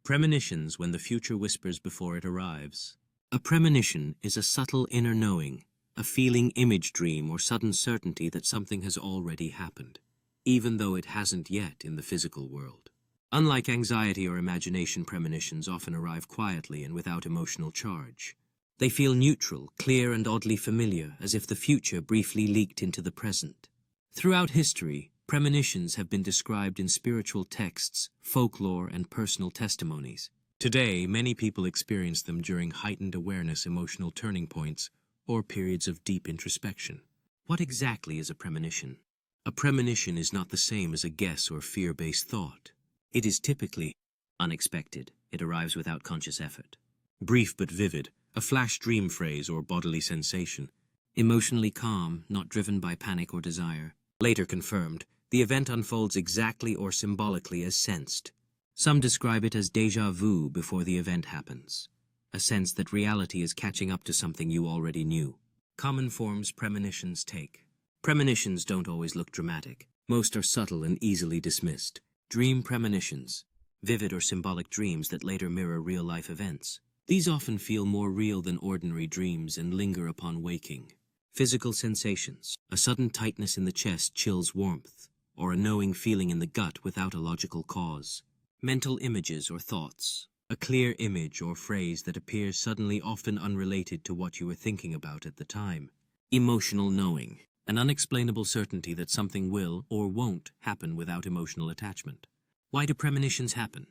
Premonitions, when the future whispers before it arrives. A premonition is a subtle inner knowing, a feeling image dream or sudden certainty that something has already happened, even though it hasn't yet in the physical world. Unlike anxiety or imagination, premonitions often arrive quietly and without emotional charge. They feel neutral, clear, and oddly familiar, as if the future briefly leaked into the present. Throughout history, premonitions have been described in spiritual texts, folklore, and personal testimonies. Today, many people experience them during heightened awareness, emotional turning points, or periods of deep introspection. What exactly is a premonition? A premonition is not the same as a guess or fear-based thought. It is typically unexpected. It arrives without conscious effort. Brief but vivid, a flash dream phrase or bodily sensation. Emotionally calm, not driven by panic or desire. Later confirmed, the event unfolds exactly or symbolically as sensed. Some describe it as déjà vu before the event happens, a sense that reality is catching up to something you already knew. Common forms premonitions take. Premonitions don't always look dramatic. Most are subtle and easily dismissed. Dream premonitions, vivid or symbolic dreams that later mirror real-life events. These often feel more real than ordinary dreams and linger upon waking. Physical sensations, a sudden tightness in the chest chills warmth, or a knowing feeling in the gut without a logical cause. Mental images or thoughts, a clear image or phrase that appears suddenly, often unrelated to what you were thinking about at the time. Emotional knowing, an unexplainable certainty that something will or won't happen without emotional attachment. Why do premonitions happen?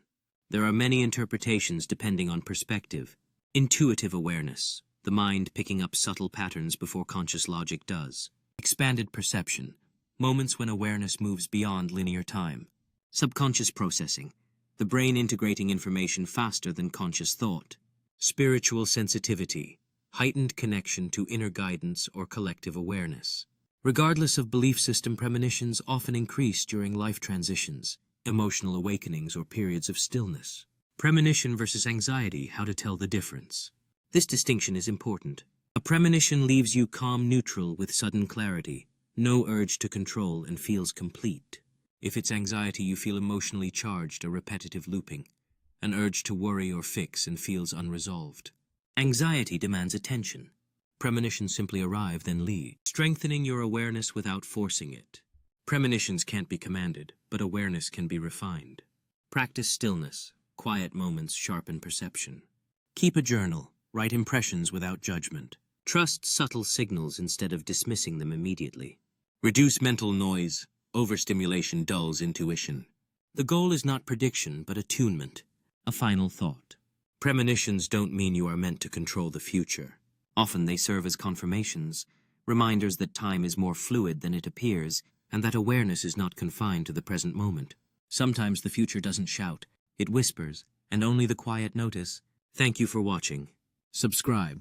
There are many interpretations depending on perspective. Intuitive awareness, the mind picking up subtle patterns before conscious logic does. Expanded perception, moments when awareness moves beyond linear time. Subconscious processing, the brain integrating information faster than conscious thought. Spiritual sensitivity, heightened connection to inner guidance or collective awareness. Regardless of belief system, premonitions often increase during life transitions, emotional awakenings, or periods of stillness. Premonition versus anxiety, how to tell the difference. This distinction is important. A premonition leaves you calm, neutral, with sudden clarity, no urge to control, and feels complete. If it's anxiety, you feel emotionally charged, a repetitive looping, an urge to worry or fix, and feels unresolved. Anxiety demands attention. Premonitions simply arrive, then leave, strengthening your awareness without forcing it. Premonitions can't be commanded, but awareness can be refined. Practice stillness. Quiet moments sharpen perception. Keep a journal. Write impressions without judgment. Trust subtle signals instead of dismissing them immediately. Reduce mental noise. Overstimulation dulls intuition. The goal is not prediction, but attunement. A final thought. Premonitions don't mean you are meant to control the future. Often they serve as confirmations, reminders that time is more fluid than it appears, and that awareness is not confined to the present moment. Sometimes the future doesn't shout, it whispers, and only the quiet notice. Thank you for watching. Subscribe.